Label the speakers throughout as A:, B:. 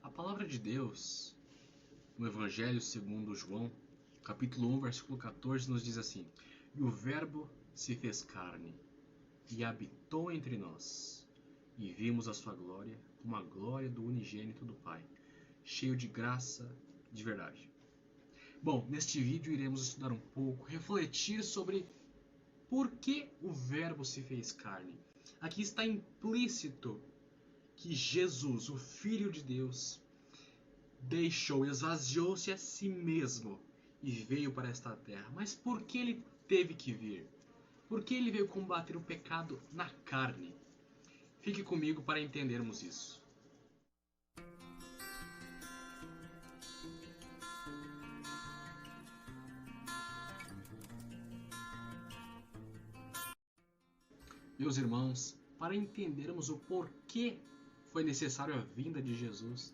A: A palavra de Deus, no Evangelho segundo João, capítulo 1, versículo 14, nos diz assim: E o Verbo se fez carne e habitou entre nós, e vimos a sua glória, como a glória do unigênito do Pai, cheio de graça e de verdade. Bom, neste vídeo iremos estudar um pouco, refletir sobre por que o Verbo se fez carne. Aqui está implícito que Jesus, o Filho de Deus, esvaziou-se a si mesmo e veio para esta terra. Mas por que ele teve que vir? Por que ele veio combater o pecado na carne? Fique comigo para entendermos isso. Meus irmãos, para entendermos o porquê foi necessário a vinda de Jesus,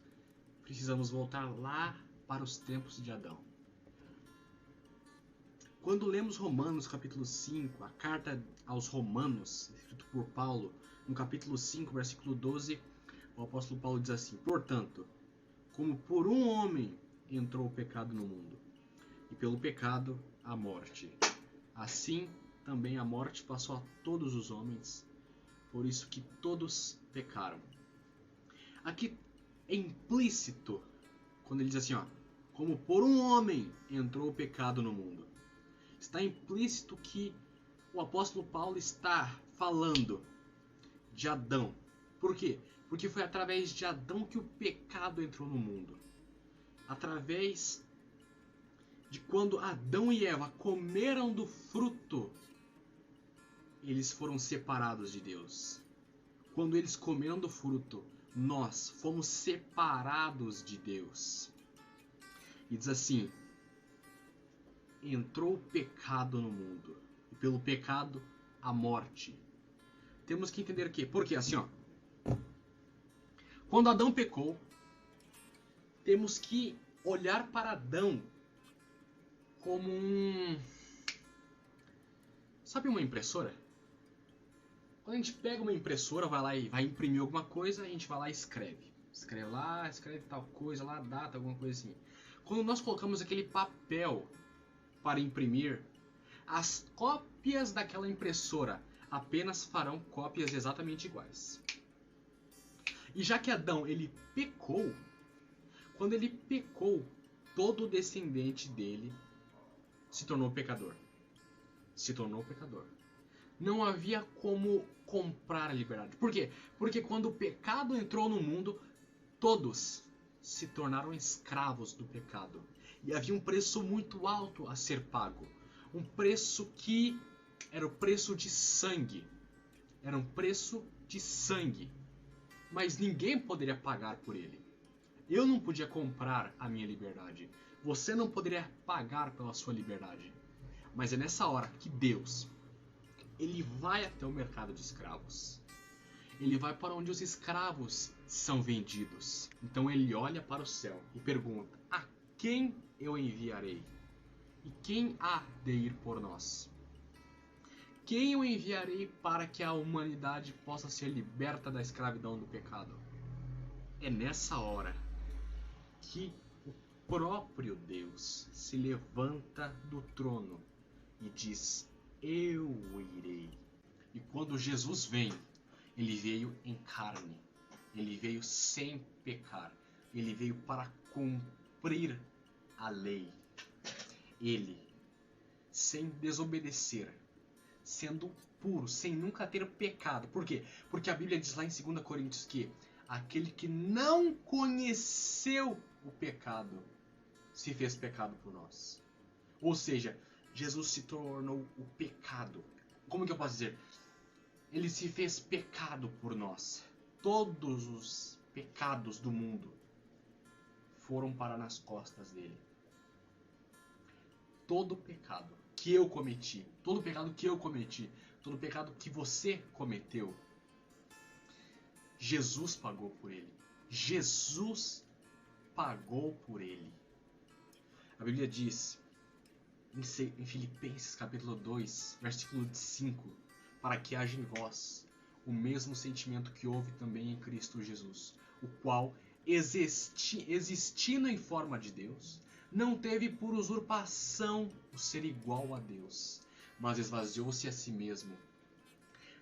A: precisamos voltar lá para os tempos de Adão. Quando lemos Romanos capítulo 5, a carta aos Romanos, escrito por Paulo, no capítulo 5, versículo 12, o apóstolo Paulo diz assim: Portanto, como por um homem entrou o pecado no mundo, e pelo pecado a morte, assim também a morte passou a todos os homens, por isso que todos pecaram. Aqui é implícito quando ele diz assim, como por um homem entrou o pecado no mundo. Está implícito que o apóstolo Paulo está falando de Adão. Por quê? Porque foi através de Adão que o pecado entrou no mundo. Através de quando Adão e Eva comeram do fruto, eles foram separados de Deus. Quando eles comeram do fruto, nós fomos separados de Deus. E diz assim: entrou o pecado no mundo, e pelo pecado a morte. Temos que entender o quê? Porque assim, quando Adão pecou, temos que olhar para Adão como sabe uma impressora? Quando a gente pega uma impressora, vai lá e vai imprimir alguma coisa, a gente vai lá e escreve. Escreve lá, escreve tal coisa lá, data, alguma coisa assim. Quando nós colocamos aquele papel para imprimir, as cópias daquela impressora apenas farão cópias exatamente iguais. E já que Adão ele pecou, quando ele pecou, todo descendente dele se tornou pecador. Se tornou pecador. Não havia como comprar a liberdade. Por quê? Porque quando o pecado entrou no mundo, todos se tornaram escravos do pecado. E havia um preço muito alto a ser pago. Um preço que era o preço de sangue. Era um preço de sangue. Mas ninguém poderia pagar por ele. Eu não podia comprar a minha liberdade. Você não poderia pagar pela sua liberdade. Mas é nessa hora que Deus, ele vai até o mercado de escravos. Ele vai para onde os escravos são vendidos. Então ele olha para o céu e pergunta: a quem eu enviarei? E quem há de ir por nós? Quem eu enviarei para que a humanidade possa ser liberta da escravidão do pecado? É nessa hora que o próprio Deus se levanta do trono e diz: eu irei. E quando Jesus vem, ele veio em carne. Ele veio sem pecar. Ele veio para cumprir a lei. Ele, sem desobedecer, sendo puro, sem nunca ter pecado. Por quê? Porque a Bíblia diz lá em 2 Coríntios que aquele que não conheceu o pecado se fez pecado por nós. Ou seja, Jesus se tornou o pecado. Como que eu posso dizer? Ele se fez pecado por nós. Todos os pecados do mundo foram parar nas costas dele. Todo pecado que eu cometi, todo pecado que eu cometi, todo pecado que você cometeu, Jesus pagou por ele. Jesus pagou por ele. A Bíblia diz em Filipenses capítulo 2, versículo 5, para que haja em vós o mesmo sentimento que houve também em Cristo Jesus, o qual, existindo em forma de Deus, não teve por usurpação o ser igual a Deus, mas esvaziou-se a si mesmo,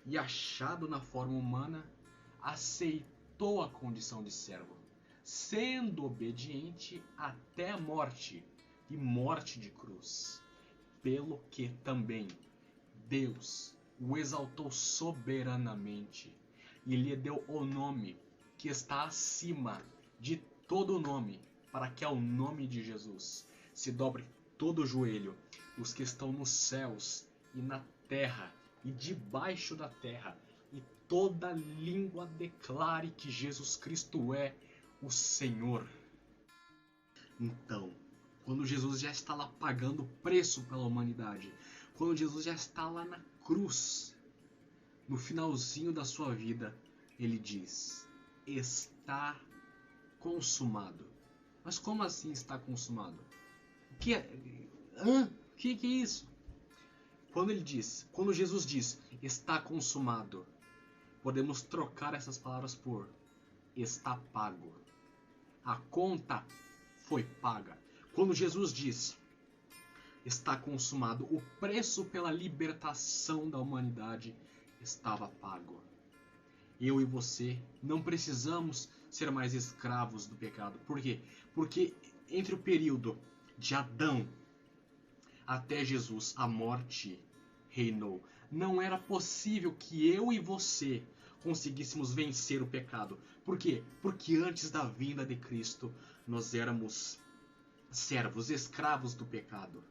A: e achado na forma humana, aceitou a condição de servo, sendo obediente até a morte, e morte de cruz. Pelo que também Deus o exaltou soberanamente, e lhe deu o nome que está acima de todo nome, para que ao nome de Jesus se dobre todo o joelho, os que estão nos céus e na terra e debaixo da terra, e toda língua declare que Jesus Cristo é o Senhor. Então, quando Jesus já está lá pagando o preço pela humanidade, quando Jesus já está lá na cruz, no finalzinho da sua vida, ele diz: está consumado. Mas como assim está consumado? O que é? Que é isso? Quando Jesus diz está consumado, podemos trocar essas palavras por está pago. A conta foi paga. Quando Jesus diz está consumado, o preço pela libertação da humanidade estava pago. Eu e você não precisamos ser mais escravos do pecado. Por quê? Porque entre o período de Adão até Jesus, a morte reinou. Não era possível que eu e você conseguíssemos vencer o pecado. Por quê? Porque antes da vinda de Cristo, nós éramos servos, escravos do pecado.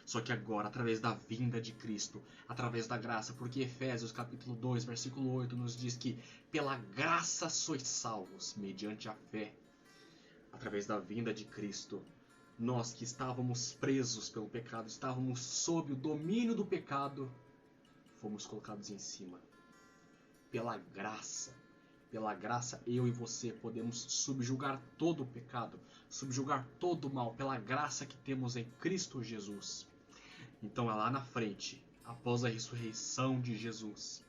A: Só que agora, através da vinda de Cristo, através da graça, porque Efésios capítulo 2, versículo 8 nos diz que pela graça sois salvos, mediante a fé. Através da vinda de Cristo, nós que estávamos presos pelo pecado, estávamos sob o domínio do pecado, fomos colocados em cima. Pela graça eu e você podemos subjugar todo o pecado, subjugar todo o mal, pela graça que temos em Cristo Jesus. Então é lá na frente, após a ressurreição de Jesus,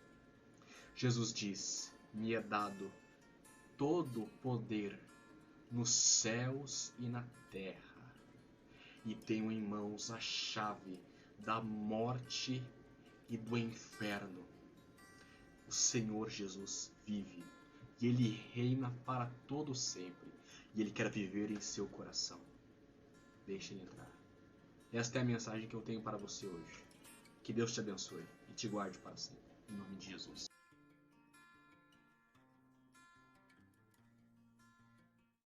A: Jesus diz: me é dado todo o poder nos céus e na terra, e tenho em mãos a chave da morte e do inferno. O Senhor Jesus vive, e Ele reina para todo sempre, e Ele quer viver em seu coração. Deixe Ele entrar. Esta é a mensagem que eu tenho para você hoje. Que Deus te abençoe e te guarde para sempre. Em nome de Jesus.